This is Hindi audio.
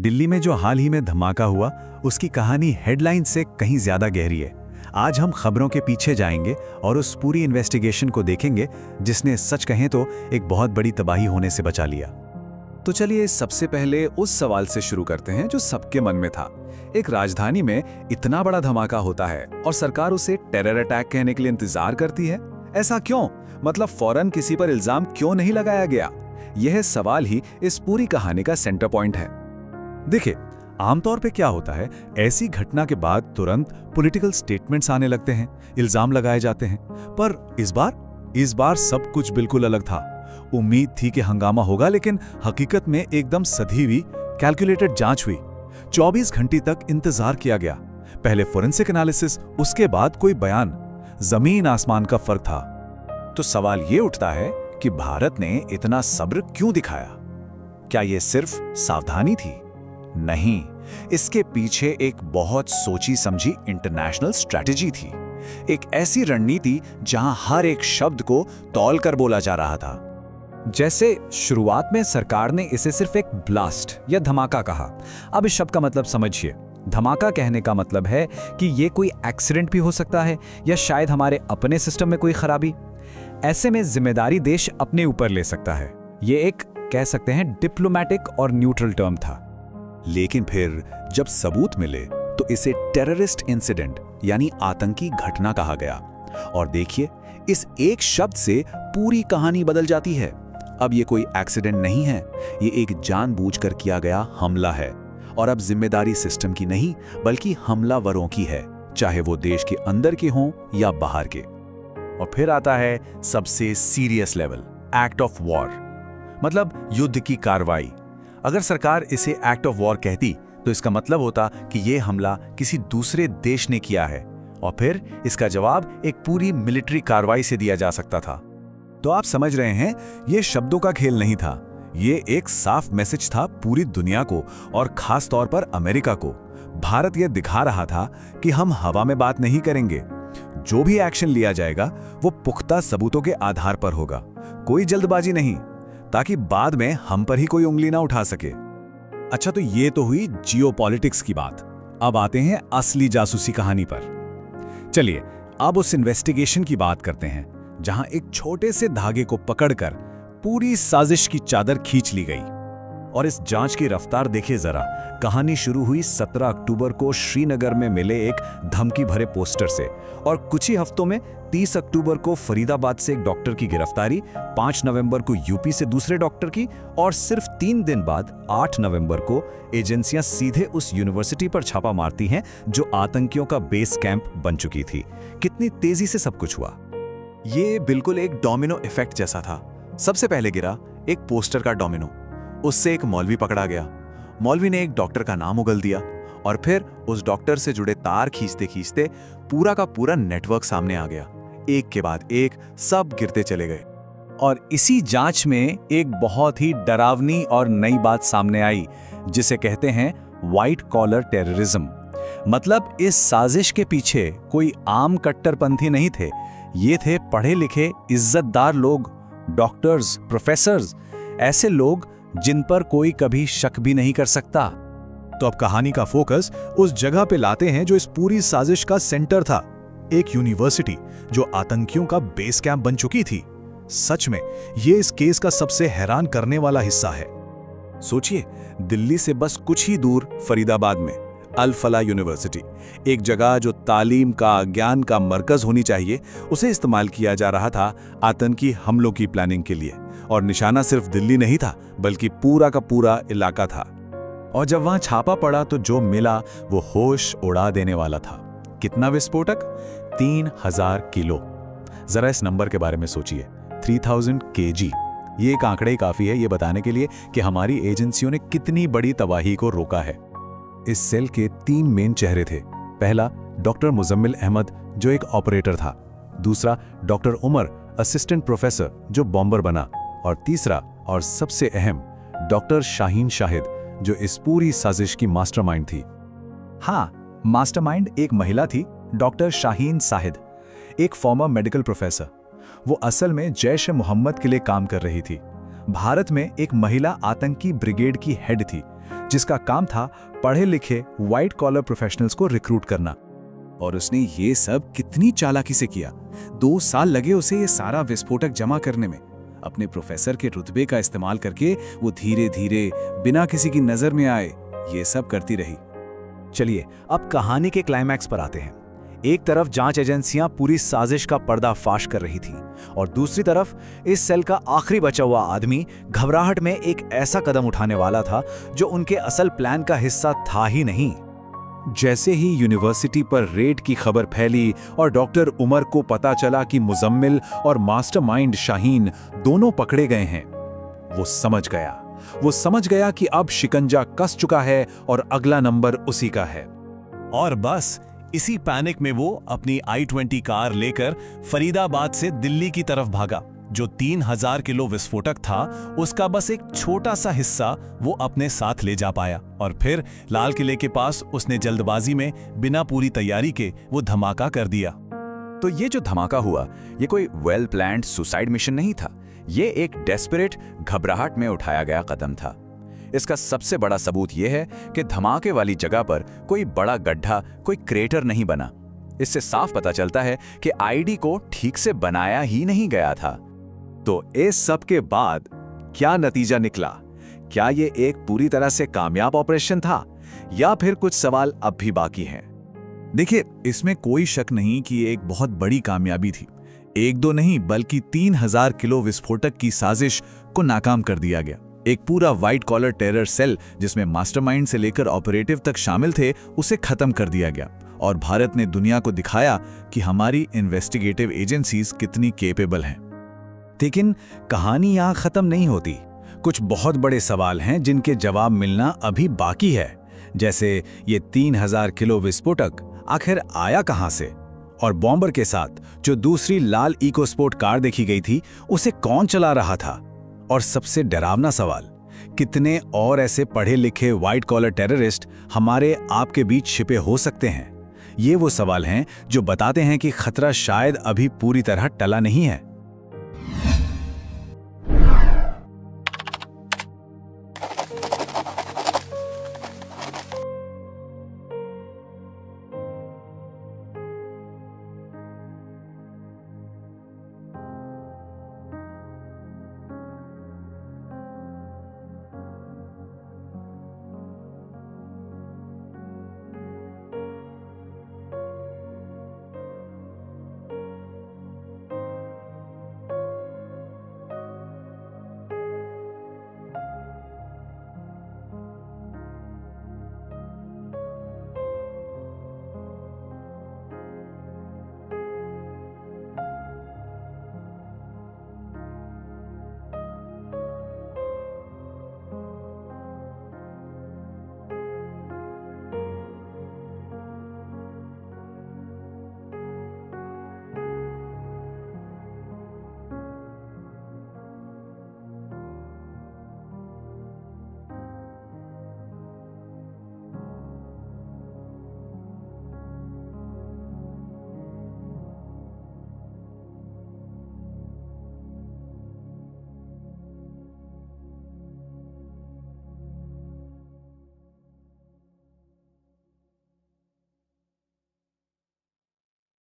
दिल्ली में जो हाल ही में धमाका हुआ, उसकी कहानी हेडलाइन से कहीं ज्यादा गहरी है। आज हम खबरों के पीछे जाएंगे और उस पूरी इन्वेस्टिगेशन को देखेंगे जिसने सच कहें तो एक बहुत बड़ी तबाही होने से बचा लिया। तो चलिए सबसे पहले उस सवाल से शुरू करते हैं जो सबके मन में था। एक राजधानी में इतना बड़ा धमाका होता है और सरकार उसे टेरर अटैक कहने के लिए इंतजार करती है। ऐसा क्यों? मतलब फौरन किसी पर इल्जाम क्यों नहीं लगाया गया? यह सवाल ही इस पूरी कहानी का सेंटर पॉइंट है। देखिए, आमतौर पे क्या होता है, ऐसी घटना के बाद तुरंत पॉलिटिकल स्टेटमेंट्स आने लगते हैं, इल्जाम लगाए जाते हैं। पर इस बार सब कुछ बिल्कुल अलग था। उम्मीद थी कि हंगामा होगा, लेकिन हकीकत में एकदम सधी हुई, कैलकुलेटेड जांच हुई। 24 घंटे तक इंतजार किया गया। पहले फोरेंसिक एनालिसिस, उसके बाद कोई बयान। जमीन आसमान का फर्क था। तो सवाल ये उठता है कि भारत ने इतना सब्र क्यों दिखाया? क्या यह सिर्फ सावधानी थी? नहीं, इसके पीछे एक बहुत सोची समझी इंटरनेशनल स्ट्रैटेजी थी। एक ऐसी रणनीति जहां हर एक शब्द को तौल कर बोला जा रहा था। जैसे शुरुआत में सरकार ने इसे सिर्फ एक ब्लास्ट या धमाका कहा। अब इस शब्द का मतलब समझिए। धमाका कहने का मतलब है कि ये कोई एक्सीडेंट भी हो सकता है या शायद हमारे अपने सिस्टम में कोई खराबी। ऐसे में जिम्मेदारी देश अपने ऊपर ले सकता है। ये एक कह सकते हैं डिप्लोमेटिक और न्यूट्रल टर्म था। लेकिन फिर जब सबूत मिले तो इसे टेररिस्ट इंसिडेंट यानी आतंकी घटना कहा गया। और देखिए, इस एक शब्द से पूरी कहानी बदल जाती है। अब ये कोई एक्सीडेंट नहीं है, ये एक जानबूझकर किया गया हमला है। और अब जिम्मेदारी सिस्टम की नहीं बल्कि हमलावरों की है, चाहे वो देश के अंदर के हों या बाहर के। और फिर आता है सबसे serious level, act of war, मतलब युद्ध की कार्रवाई। अगर सरकार इसे एक्ट ऑफ वॉर कहती तो इसका मतलब होता कि यह हमला किसी दूसरे देश ने किया है और फिर इसका जवाब एक पूरी मिलिट्री कार्रवाई से दिया जा सकता था। तो आप समझ रहे हैं, यह शब्दों का खेल नहीं था। ये एक साफ मैसेज था पूरी दुनिया को और खास तौर पर अमेरिका को। भारत यह दिखा रहा था कि हम हवा में बात नहीं करेंगे। जो भी एक्शन लिया जाएगा वो पुख्ता सबूतों के आधार पर होगा, कोई जल्दबाजी नहीं, ताकि बाद में हम पर ही कोई उंगली ना उठा सके। अच्छा, तो ये तो हुई जियोपॉलिटिक्स की बात। अब आते हैं असली जासूसी कहानी पर। चलिए, अब उस इन्वेस्टिगेशन की बात करते हैं जहां एक छोटे से धागे को पकड़कर पूरी साजिश की चादर खींच ली गई। और इस जांच की रफ्तार देखिए जरा। कहानी शुरू हुई 17 अक्टूबर को श्रीनगर में मिले एक धमकी भरे पोस्टर से, और कुछ ही हफ्तों में 30 अक्टूबर को फरीदाबाद से एक डॉक्टर की गिरफ्तारी, 5 नवंबर को यूपी से दूसरे डॉक्टर की, और सिर्फ 3 दिन बाद 8 नवंबर को एजेंसियां सीधे उस यूनिवर्सिटी पर छापा मारती हैं जो आतंकियों का बेस कैंप बन चुकी थी। कितनी तेजी से सब कुछ हुआ। ये बिल्कुल एक डोमिनो इफेक्ट जैसा था। सबसे पहले गिरा एक पोस्टर का डोमिनो, उससे एक मौलवी पकड़ा गया। मौलवी ने एक डॉक्टर का नाम उगल दिया और फिर उस डॉक्टर से जुड़े तार खींचते खींचते पूरा का पूरा नेटवर्क सामने आ गया। एक के बाद एक सब गिरते चले गए। और इसी जांच में एक बहुत ही डरावनी और नई बात सामने आई, जिसे कहते हैं व्हाइट कॉलर टेररिज्म। मतलब इस साजिश के पीछे कोई आम कट्टरपंथी नहीं थे। ये थे पढ़े लिखे इज्जतदार लोग, डॉक्टर्स, प्रोफेसर्स, ऐसे लोग जिन पर कोई कभी शक भी नहीं कर सकता। तो अब कहानी का फोकस उस जगह पे लाते हैं जो इस पूरी साजिश का सेंटर था, एक यूनिवर्सिटी जो आतंकियों का बेस कैंप बन चुकी थी। सच में ये इस केस का सबसे हैरान करने वाला हिस्सा है। सोचिए, दिल्ली से बस कुछ ही दूर फरीदाबाद में अल फला यूनिवर्सिटी, एक जगह जो तालीम का, ज्ञान का मरकज होनी चाहिए, उसे इस्तेमाल किया जा रहा था आतंकी हमलों की प्लानिंग के लिए। और निशाना सिर्फ दिल्ली नहीं था बल्कि पूरा का पूरा इलाका था। और जब वहां छापा पड़ा तो जो मिला वो होश उड़ा देने वाला था। कितना विस्फोटक? 3000 किलो। जरा इस नंबर के बारे में सोचिए, 3000 kg। ये एक आंकड़े ही काफी है ये बताने के लिए कि हमारी एजेंसियों ने कितनी बड़ी तबाही को रोका है। इस सेल के 3 मेन चेहरे थे। पहला, डॉक्टर मुजम्मिल अहमद जो एक ऑपरेटर था। दूसरा, डॉक्टर उमर, असिस्टेंट प्रोफेसर जो बॉम्बर बना। और तीसरा और सबसे अहम, डॉक्टर शाहीन शाहिद जो इस पूरी साजिश की मास्टरमाइंड थी। हाँ, मास्टरमाइंड एक महिला थी, डॉक्टर शाहीन शाहिद, एक फॉर्मर मेडिकल प्रोफेसर। वो असल में जैश ए मोहम्मद के लिए काम कर रही थी। भारत में एक महिला आतंकी ब्रिगेड की हेड थी जिसका काम था पढ़े लिखे व्हाइट कॉलर प्रोफेशनल्स को रिक्रूट करना। और उसने ये सब कितनी चालाकी से किया। 2 साल लगे उसे ये सारा विस्फोटक जमा करने में। अपने प्रोफेसर के रुतबे का इस्तेमाल करके वो धीरे धीरे बिना किसी की नजर में आए ये सब करती रही। चलिए अब कहानी के क्लाइमैक्स पर आते हैं। एक तरफ जांच एजेंसियां पूरी साजिश का पर्दाफाश कर रही थीं और दूसरी तरफ इस सेल का आखिरी बचा हुआ आदमी घबराहट में एक ऐसा कदम उठाने वाला था जो उनके असल प्लान का हिस्सा था ही नहीं। जैसे ही यूनिवर्सिटी पर रेड की खबर फैली और डॉक्टर उमर को पता चला कि मुजम्मिल और मास्टरमाइंड शाहीन दोनों पकड़े गए हैं, वो समझ गया कि अब शिकंजा कस चुका है और अगला नंबर उसी का है। और बस इसी पैनिक में वो अपनी i20 कार लेकर फरीदाबाद से दिल्ली की तरफ भागा। जो 3000 किलो विस्फोटक था उसका बस एक छोटा सा हिस्सा वो अपने साथ ले जा पाया और फिर लाल किले के पास उसने जल्दबाजी में बिना पूरी तैयारी के वो धमाका कर दिया। तो ये जो धमाका हुआ ये कोई वेल प्लान्ड सुसाइड मिशन नहीं था, ये एक डेस्परेट घबराहट में उठाया गया कदम था। इसका सबसे बड़ा सबूत यह है कि धमाके वाली जगह पर कोई बड़ा गड्ढा, कोई क्रेटर नहीं बना। इससे साफ पता चलता है कि आईडी को ठीक से बनाया ही नहीं गया था। तो इस सब के बाद क्या नतीजा निकला? क्या ये एक पूरी तरह से कामयाब ऑपरेशन था या फिर कुछ सवाल अब भी बाकी हैं? देखिए, इसमें कोई शक नहीं कि ये एक बहुत बड़ी कामयाबी थी। 1-2 नहीं बल्कि 3000 किलो विस्फोटक की साजिश को नाकाम कर दिया गया। एक पूरा व्हाइट कॉलर टेरर सेल जिसमें मास्टरमाइंड से लेकर ऑपरेटिव तक शामिल थे उसे खत्म कर दिया गया और भारत ने दुनिया को दिखाया कि हमारी इन्वेस्टिगेटिव एजेंसीज कितनी केपेबल हैं। लेकिन कहानी यहाँ खत्म नहीं होती। कुछ बहुत बड़े सवाल हैं जिनके जवाब मिलना अभी बाकी है, जैसे ये 3000 किलो विस्फोटक आखिर आया कहां से, और बॉम्बर के साथ जो दूसरी लाल इकोस्पोर्ट कार देखी गई थी उसे कौन चला रहा था, और सबसे डरावना सवाल, कितने और ऐसे पढ़े लिखे व्हाइट कॉलर टेररिस्ट हमारे आपके बीच छिपे हो सकते हैं। ये वो सवाल हैं जो बताते हैं कि खतरा शायद अभी पूरी तरह टला नहीं है।